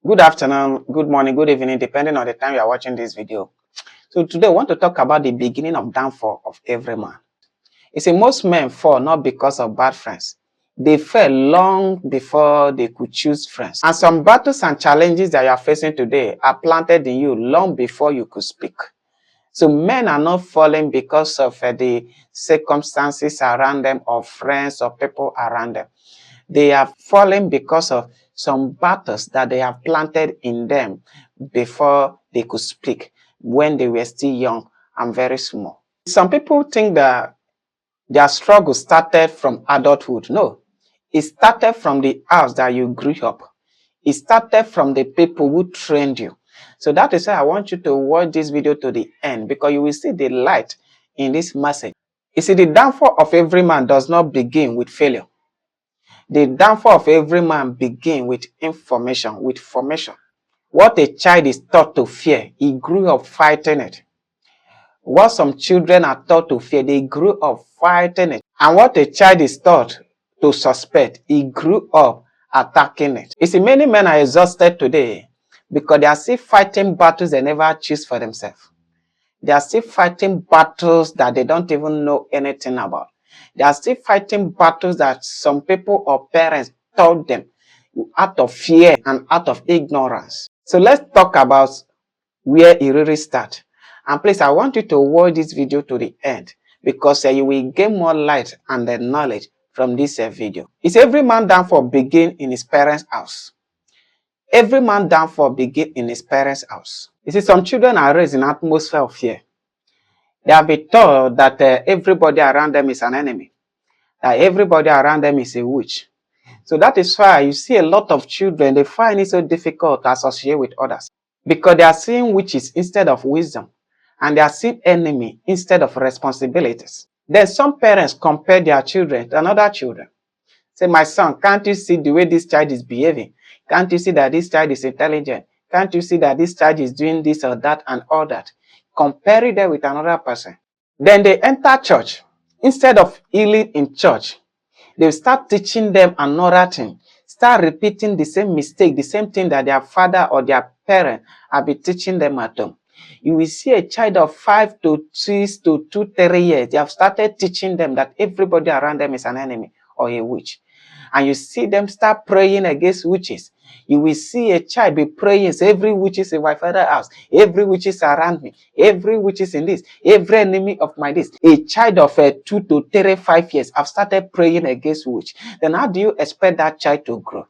Good afternoon, good morning, good evening, depending on the time you are watching this video. So today I want to talk about the beginning of downfall of every man. You see, most men fall not because of bad friends. They fell long before they could choose friends. And some battles and challenges that you are facing today are planted in you long before you could speak. So men are not falling because of the circumstances around them or friends or people around them. They are falling because of some battles that they have planted in them before they could speak when they were still young and very small. Some people think that their struggle started from adulthood. No, it started from the house that you grew up. It started from the people who trained you. So that is why I want you to watch this video to the end, because you will see the light in this message. You see, the downfall of every man does not begin with failure. The downfall of every man begins with information, with formation. What a child is taught to fear, he grew up fighting it. What some children are taught to fear, they grew up fighting it. And what a child is taught to suspect, he grew up attacking it. You see, many men are exhausted today because they are still fighting battles they never choose for themselves. They are still fighting battles that they don't even know anything about. They are still fighting battles that some people or parents taught them out of fear and out of ignorance. So let's talk about where it really starts. And please, I want you to watch this video to the end, because you will gain more light and the knowledge from this video. It's every man downfall begin in his parents' house. Every man downfall begin in his parents' house. You see, some children are raised in an atmosphere of fear. They have been taught that everybody around them is an enemy, that everybody around them is a witch. So that is why you see a lot of children, they find it so difficult to associate with others, because they are seeing witches instead of wisdom, and they are seeing enemy instead of responsibilities. Then some parents compare their children to another children. Say, my son, can't you see the way this child is behaving? Can't you see that this child is intelligent? Can't you see that this child is doing this or that and all that? Comparing them with another person. Then they enter church. Instead of healing in church, they start teaching them another thing. Start repeating the same mistake, the same thing that their father or their parent have been teaching them at home. You will see a child of 5 to 6 to 2, 3 years. They have started teaching them that everybody around them is an enemy or a witch. And you see them start praying against witches. You will see a child be praying, say, every witch is in my father's house, every witch is around me, every witch is in this, every enemy of my this. A child of 2 to 3, 5 years have started praying against witch. Then how do you expect that child to grow?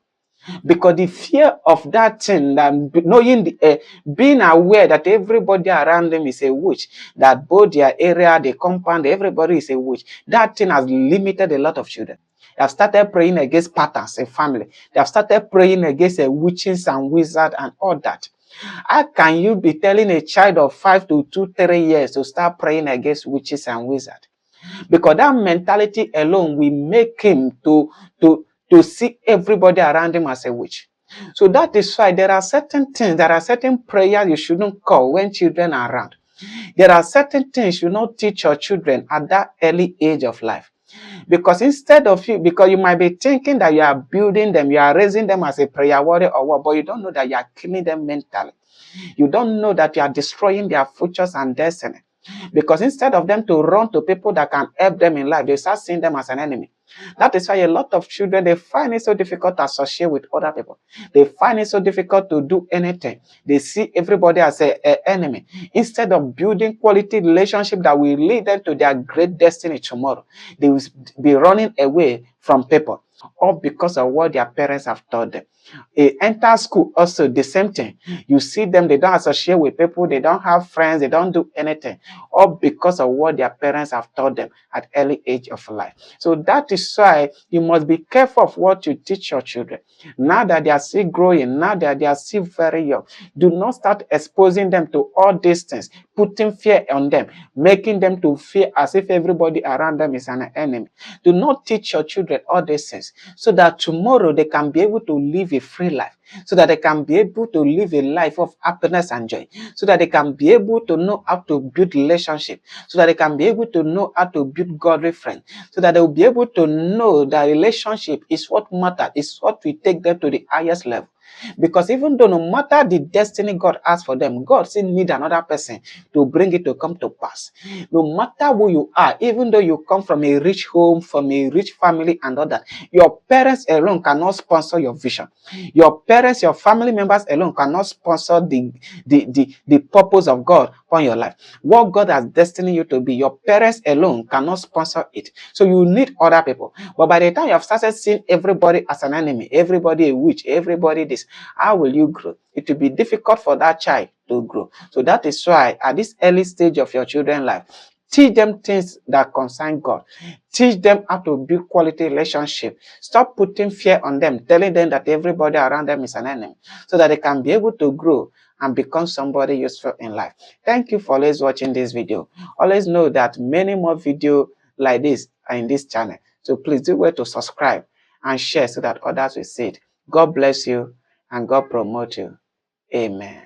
Because the fear of that thing, knowing, being aware that everybody around them is a witch, that both their area, the compound, everybody is a witch, that thing has limited a lot of children. They have started praying against patterns in family. They have started praying against witches and wizards and all that. How can you be telling a child of 5 to 2, 3 years to start praying against witches and wizards? Because that mentality alone will make him to see everybody around him as a witch. So that is why there are certain things, there are certain prayers you shouldn't call when children are around. There are certain things you not teach your children at that early age of life. Because instead of because you might be thinking that you are building them, you are raising them as a prayer warrior or what, but you don't know that you are killing them mentally. You don't know that you are destroying their futures and destiny. Because instead of them to run to people that can help them in life, they start seeing them as an enemy. That is why a lot of children, they find it so difficult to associate with other people. They find it so difficult to do anything. They see everybody as an enemy. Instead of building quality relationship that will lead them to their great destiny tomorrow, they will be running away from people, all because of what their parents have taught them. They enter school also the same thing. You see them, they don't associate with people, they don't have friends, they don't do anything, all because of what their parents have taught them at early age of life. So that is why you must be careful of what you teach your children. Now that they are still growing, now that they are still very young, do not start exposing them to all these things, putting fear on them, making them to feel as if everybody around them is an enemy. Do not teach your children all these things, so that tomorrow they can be able to live a free life, so that they can be able to live a life of happiness and joy, so that they can be able to know how to build relationship, so that they can be able to know how to build godly friends, so that they will be able to know that relationship is what matters, is what will take them to the highest level. Because even though no matter the destiny God has for them, God still need another person to bring it to come to pass. No matter who you are, even though you come from a rich home, from a rich family and all that, your parents alone cannot sponsor your vision. Your parents, your family members alone cannot sponsor the purpose of God on your life. What God has destined you to be, your parents alone cannot sponsor it. So you need other people. But by the time you have started seeing everybody as an enemy, everybody a witch, everybody this, how will you grow? It will be difficult for that child to grow. So that is why at this early stage of your children's life, teach them things that concern God. Teach them how to build quality relationship. Stop putting fear on them, telling them that everybody around them is an enemy, so that they can be able to grow and become somebody useful in life. Thank you for always watching this video. Always know that many more videos like this are in this channel. So please do well to subscribe and share so that others will see it. God bless you and God promote you. Amen.